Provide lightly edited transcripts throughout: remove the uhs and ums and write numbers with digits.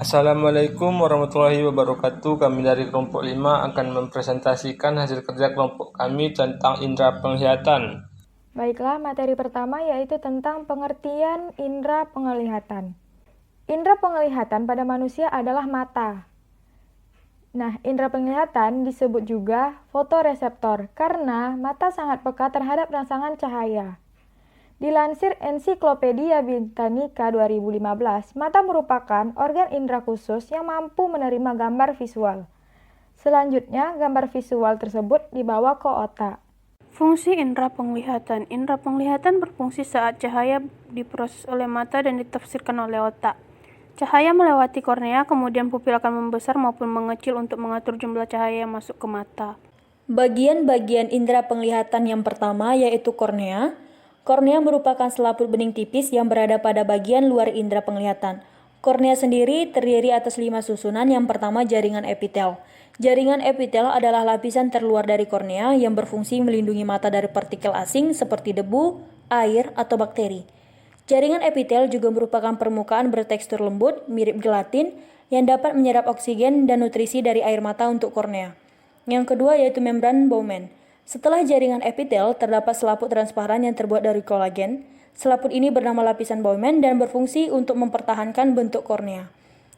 Assalamualaikum warahmatullahi wabarakatuh. Kami dari kelompok 5 akan mempresentasikan hasil kerja kelompok kami tentang indera penglihatan. Baiklah, materi pertama yaitu tentang pengertian indera penglihatan. Indera penglihatan pada manusia adalah mata. Nah, indera penglihatan disebut juga fotoreseptor karena mata sangat peka terhadap rangsangan cahaya. Dilansir Ensiklopedia Britannica 2015, mata merupakan organ indera khusus yang mampu menerima gambar visual. Selanjutnya, gambar visual tersebut dibawa ke otak. Fungsi indera penglihatan. Indera penglihatan berfungsi saat cahaya diproses oleh mata dan ditafsirkan oleh otak. Cahaya melewati kornea, kemudian pupil akan membesar maupun mengecil untuk mengatur jumlah cahaya yang masuk ke mata. Bagian-bagian indera penglihatan yang pertama yaitu kornea. Kornea merupakan selaput bening tipis yang berada pada bagian luar indera penglihatan. Kornea sendiri terdiri atas 5 susunan. Yang pertama, jaringan epitel. Jaringan epitel adalah lapisan terluar dari kornea yang berfungsi melindungi mata dari partikel asing seperti debu, air, atau bakteri. Jaringan epitel juga merupakan permukaan bertekstur lembut, mirip gelatin, yang dapat menyerap oksigen dan nutrisi dari air mata untuk kornea. Yang kedua yaitu membran Bowman. Setelah jaringan epitel, terdapat selaput transparan yang terbuat dari kolagen. Selaput ini bernama lapisan Bowman dan berfungsi untuk mempertahankan bentuk kornea.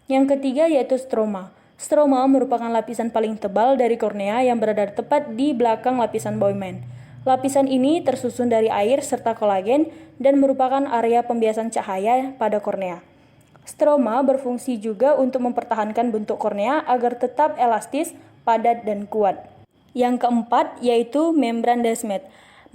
Yang ketiga yaitu stroma. Stroma merupakan lapisan paling tebal dari kornea yang berada tepat di belakang lapisan Bowman. Lapisan ini tersusun dari air serta kolagen dan merupakan area pembiasan cahaya pada kornea. Stroma berfungsi juga untuk mempertahankan bentuk kornea agar tetap elastis, padat, dan kuat. Yang keempat yaitu membran Descemet.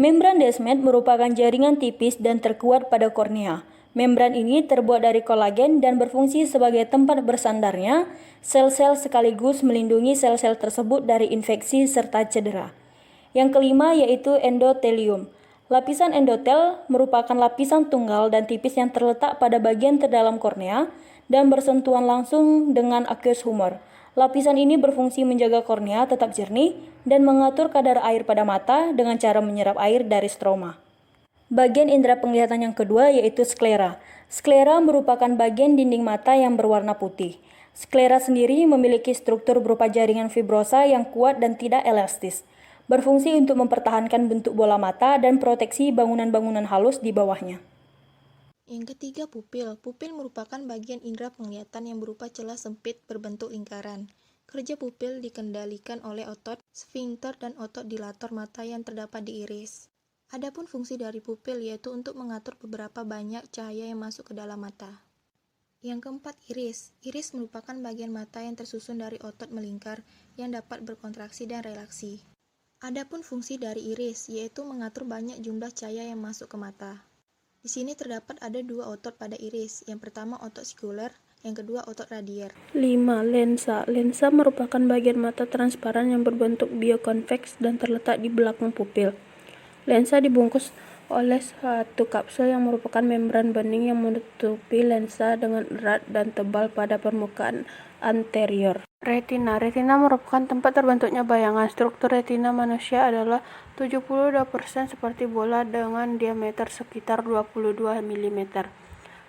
Membran Descemet merupakan jaringan tipis dan terkuat pada kornea. Membran ini terbuat dari kolagen dan berfungsi sebagai tempat bersandarnya sel-sel sekaligus melindungi sel-sel tersebut dari infeksi serta cedera. Yang kelima yaitu endotelium. Lapisan endotel merupakan lapisan tunggal dan tipis yang terletak pada bagian terdalam kornea dan bersentuhan langsung dengan aqueous humor. Lapisan ini berfungsi menjaga kornea tetap jernih dan mengatur kadar air pada mata dengan cara menyerap air dari stroma. Bagian indera penglihatan yang kedua yaitu sklera. Sklera merupakan bagian dinding mata yang berwarna putih. Sklera sendiri memiliki struktur berupa jaringan fibrosa yang kuat dan tidak elastis. Berfungsi untuk mempertahankan bentuk bola mata dan proteksi bangunan-bangunan halus di bawahnya. Yang ketiga, pupil. Pupil merupakan bagian indera penglihatan yang berupa celah sempit berbentuk lingkaran. Kerja pupil dikendalikan oleh otot sfinkter dan otot dilator mata yang terdapat di iris. Adapun fungsi dari pupil yaitu untuk mengatur beberapa banyak cahaya yang masuk ke dalam mata. Yang keempat, iris. Iris merupakan bagian mata yang tersusun dari otot melingkar yang dapat berkontraksi dan relaksi. Adapun fungsi dari iris yaitu mengatur banyak jumlah cahaya yang masuk ke mata. Di sini terdapat ada 2 otot pada iris. Yang pertama otot sikuler, yang kedua otot radier. 5. Lensa. Lensa merupakan bagian mata transparan yang berbentuk biokonveks dan terletak di belakang pupil. Lensa dibungkus oleh satu kapsul yang merupakan membran bening yang menutupi lensa dengan erat dan tebal pada permukaan anterior. Retina. Retina merupakan tempat terbentuknya bayangan. Struktur retina manusia adalah 72% seperti bola dengan diameter sekitar 22 mm.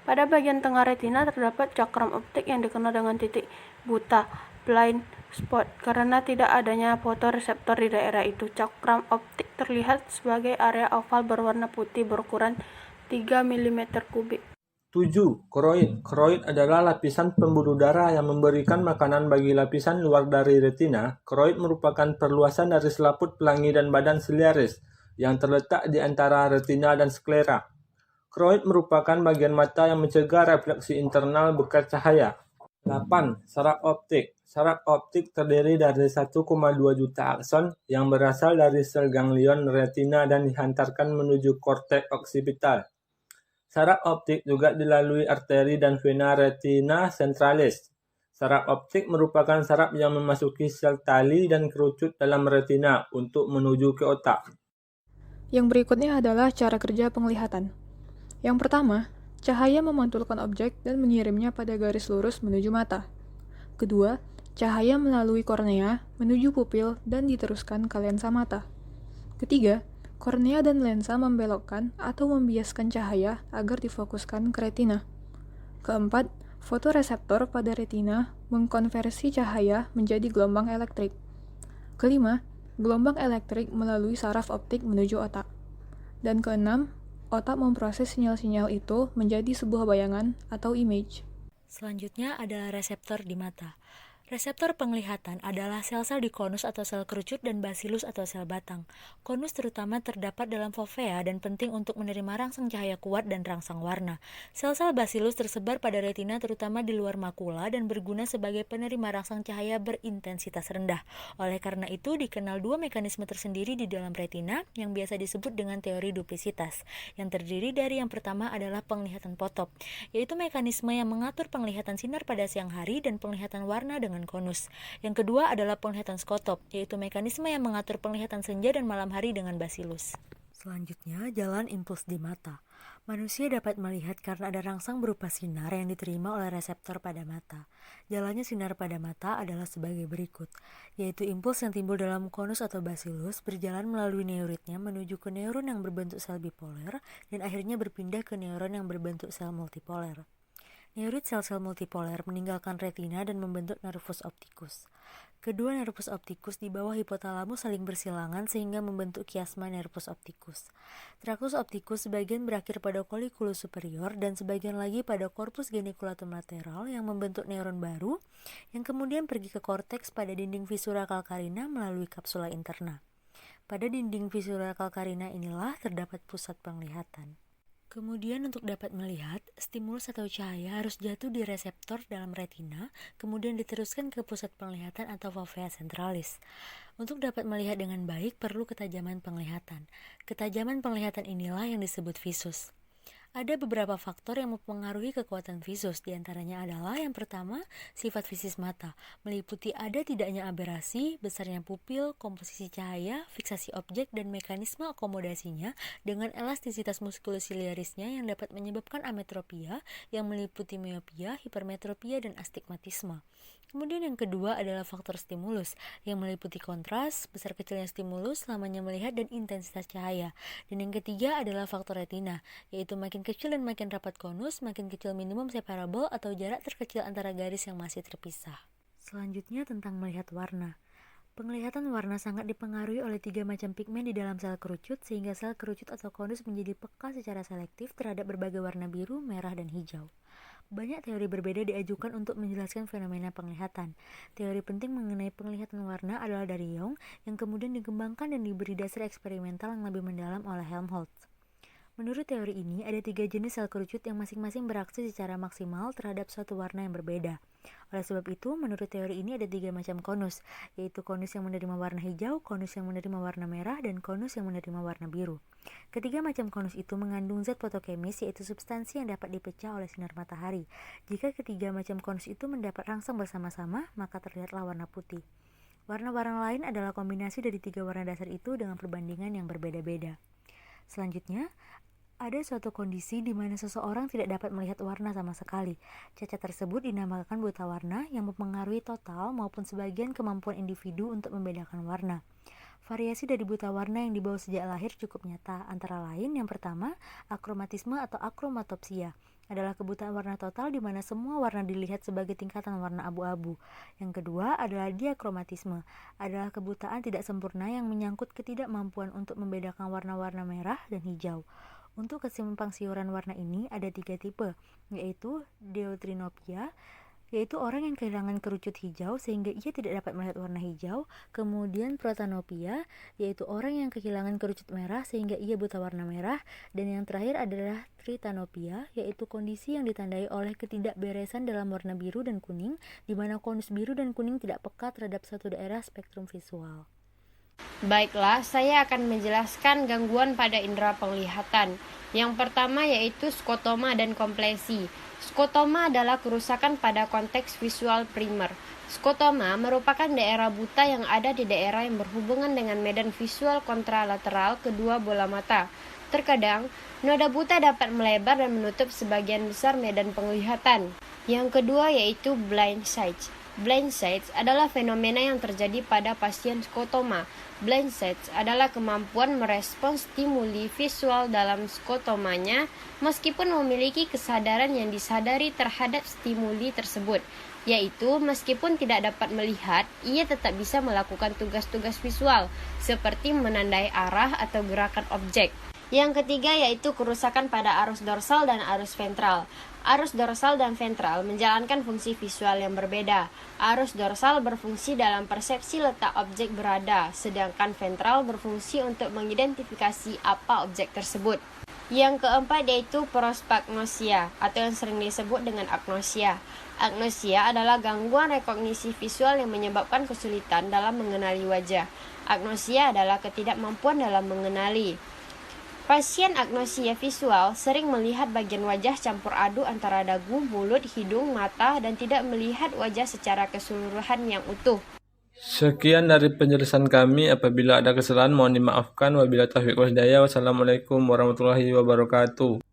Pada bagian tengah retina terdapat cakram optik yang dikenal dengan titik buta, blind spot, karena tidak adanya fotoreseptor di daerah itu. Cakram optik terlihat sebagai area oval berwarna putih berukuran 3 mm kubik. 7. Koroid. Koroid adalah lapisan pembuluh darah yang memberikan makanan bagi lapisan luar dari retina. Koroid merupakan perluasan dari selaput pelangi dan badan siliaris yang terletak di antara retina dan sklera. Koroid merupakan bagian mata yang mencegah refleksi internal bekas cahaya. 8. Saraf optik. Saraf optik terdiri dari 1,2 juta akson yang berasal dari sel ganglion retina dan dihantarkan menuju korteks oksipital. Saraf optik juga dilalui arteri dan vena retina centralis. Saraf optik merupakan saraf yang memasuki sel tali dan kerucut dalam retina untuk menuju ke otak. Yang berikutnya adalah cara kerja penglihatan. Yang pertama, cahaya memantulkan objek dan mengirimnya pada garis lurus menuju mata. Kedua, cahaya melalui kornea menuju pupil dan diteruskan ke lensa mata. Ketiga, kornea dan lensa membelokkan atau membiaskan cahaya agar difokuskan ke retina. Keempat, Fotoreseptor pada retina mengkonversi cahaya menjadi gelombang elektrik. Kelima, gelombang elektrik melalui saraf optik menuju otak. Dan keenam, otak memproses sinyal-sinyal itu menjadi sebuah bayangan atau image. Selanjutnya adalah reseptor di mata. Reseptor penglihatan adalah sel-sel di konus atau sel kerucut dan basilus atau sel batang. Konus terutama terdapat dalam fovea dan penting untuk menerima rangsang cahaya kuat dan rangsang warna. Sel-sel basilus tersebar pada retina terutama di luar makula dan berguna sebagai penerima rangsang cahaya berintensitas rendah. Oleh karena itu dikenal dua mekanisme tersendiri di dalam retina yang biasa disebut dengan teori duplisitas, yang terdiri dari yang pertama adalah penglihatan potop, yaitu mekanisme yang mengatur penglihatan sinar pada siang hari dan penglihatan warna dengan konus. Yang kedua adalah penglihatan skotop, yaitu mekanisme yang mengatur penglihatan senja dan malam hari dengan basilus. Selanjutnya, jalan impuls di mata. Manusia dapat melihat karena ada rangsang berupa sinar yang diterima oleh reseptor pada mata. Jalannya sinar pada mata adalah sebagai berikut, yaitu impuls yang timbul dalam konus atau basilus berjalan melalui neuritnya menuju ke neuron yang berbentuk sel bipoler dan akhirnya berpindah ke neuron yang berbentuk sel multipoler. Neurit sel-sel multipoler meninggalkan retina dan membentuk nervus opticus. Kedua nervus opticus di bawah hipotalamus saling bersilangan sehingga membentuk kiasma nervus opticus. Tractus opticus sebagian berakhir pada colliculus superior dan sebagian lagi pada corpus geniculatum lateral yang membentuk neuron baru yang kemudian pergi ke korteks pada dinding visura calcarina melalui kapsula interna. Pada dinding visura calcarina inilah terdapat pusat penglihatan. Kemudian untuk dapat melihat, stimulus atau cahaya harus jatuh di reseptor dalam retina, kemudian diteruskan ke pusat penglihatan atau fovea centralis. Untuk dapat melihat dengan baik perlu ketajaman penglihatan. Ketajaman penglihatan inilah yang disebut visus. Ada beberapa faktor yang mempengaruhi kekuatan visus, diantaranya adalah yang pertama, sifat fisis mata, meliputi ada tidaknya aberasi, besarnya pupil, komposisi cahaya, fiksasi objek, dan mekanisme akomodasinya dengan elastisitas muskulosiliarisnya yang dapat menyebabkan ametropia yang meliputi miopia, hipermetropia, dan astigmatisme. Kemudian yang kedua adalah faktor stimulus yang meliputi kontras, besar kecilnya stimulus, lamanya melihat, dan intensitas cahaya. Dan yang ketiga adalah faktor retina, yaitu makin kecil dan makin rapat konus, makin kecil minimum separable atau jarak terkecil antara garis yang masih terpisah. Selanjutnya tentang melihat warna. Penglihatan warna sangat dipengaruhi oleh 3 macam pigmen di dalam sel kerucut sehingga sel kerucut atau konus menjadi peka secara selektif terhadap berbagai warna biru, merah, dan hijau. Banyak teori berbeda diajukan untuk menjelaskan fenomena penglihatan. Teori penting mengenai penglihatan warna adalah dari Young, yang kemudian dikembangkan dan diberi dasar eksperimental yang lebih mendalam oleh Helmholtz. Menurut teori ini, ada 3 jenis sel kerucut yang masing-masing beraksi secara maksimal terhadap suatu warna yang berbeda. Oleh sebab itu, menurut teori ini ada 3 macam konus, yaitu konus yang menerima warna hijau, konus yang menerima warna merah, dan konus yang menerima warna biru. Ketiga macam konus itu mengandung zat fotokemis, yaitu substansi yang dapat dipecah oleh sinar matahari. Jika ketiga macam konus itu mendapat rangsang bersama-sama, maka terlihatlah warna putih. Warna-warna lain adalah kombinasi dari 3 warna dasar itu dengan perbandingan yang berbeda-beda. Selanjutnya, ada suatu kondisi di mana seseorang tidak dapat melihat warna sama sekali. Cacat tersebut dinamakan buta warna yang mempengaruhi total maupun sebagian kemampuan individu untuk membedakan warna. Variasi dari buta warna yang dibawa sejak lahir cukup nyata, antara lain yang pertama, akromatisme atau akromatopsia adalah kebutaan warna total di mana semua warna dilihat sebagai tingkatan warna abu-abu. Yang kedua adalah diakromatisme, adalah kebutaan tidak sempurna yang menyangkut ketidakmampuan untuk membedakan warna-warna merah dan hijau. Untuk kesimpang siuran warna ini ada 3 tipe, yaitu deuterinopia, yaitu orang yang kehilangan kerucut hijau sehingga ia tidak dapat melihat warna hijau. Kemudian protanopia, yaitu orang yang kehilangan kerucut merah sehingga ia buta warna merah. Dan yang terakhir adalah tritanopia, yaitu kondisi yang ditandai oleh ketidakberesan dalam warna biru dan kuning, di mana konus biru dan kuning tidak peka terhadap suatu daerah spektrum visual. Baiklah, saya akan menjelaskan gangguan pada indera penglihatan. Yang pertama yaitu skotoma dan komplesi. Skotoma adalah kerusakan pada konteks visual primer. Skotoma merupakan daerah buta yang ada di daerah yang berhubungan dengan medan visual kontralateral kedua bola mata. Terkadang, noda buta dapat melebar dan menutup sebagian besar medan penglihatan. Yang kedua yaitu blind sight. Blind sight adalah fenomena yang terjadi pada pasien skotoma. Blind sight adalah kemampuan merespons stimuli visual dalam skotomanya meskipun memiliki kesadaran yang disadari terhadap stimuli tersebut, yaitu meskipun tidak dapat melihat, ia tetap bisa melakukan tugas-tugas visual seperti menandai arah atau gerakan objek. Yang ketiga yaitu kerusakan pada arus dorsal dan arus ventral. Arus dorsal dan ventral menjalankan fungsi visual yang berbeda. Arus dorsal berfungsi dalam persepsi letak objek berada, sedangkan ventral berfungsi untuk mengidentifikasi apa objek tersebut. Yang keempat yaitu prospagnosia, atau yang sering disebut dengan agnosia. Agnosia adalah gangguan rekognisi visual yang menyebabkan kesulitan dalam mengenali wajah. Agnosia adalah ketidakmampuan dalam mengenali. Pasien agnosia visual sering melihat bagian wajah campur aduk antara dagu, mulut, hidung, mata, dan tidak melihat wajah secara keseluruhan yang utuh. Sekian dari penjelasan kami. Apabila ada kesalahan mohon dimaafkan. Wabillahi taufiq wal hidayah. Wassalamualaikum warahmatullahi wabarakatuh.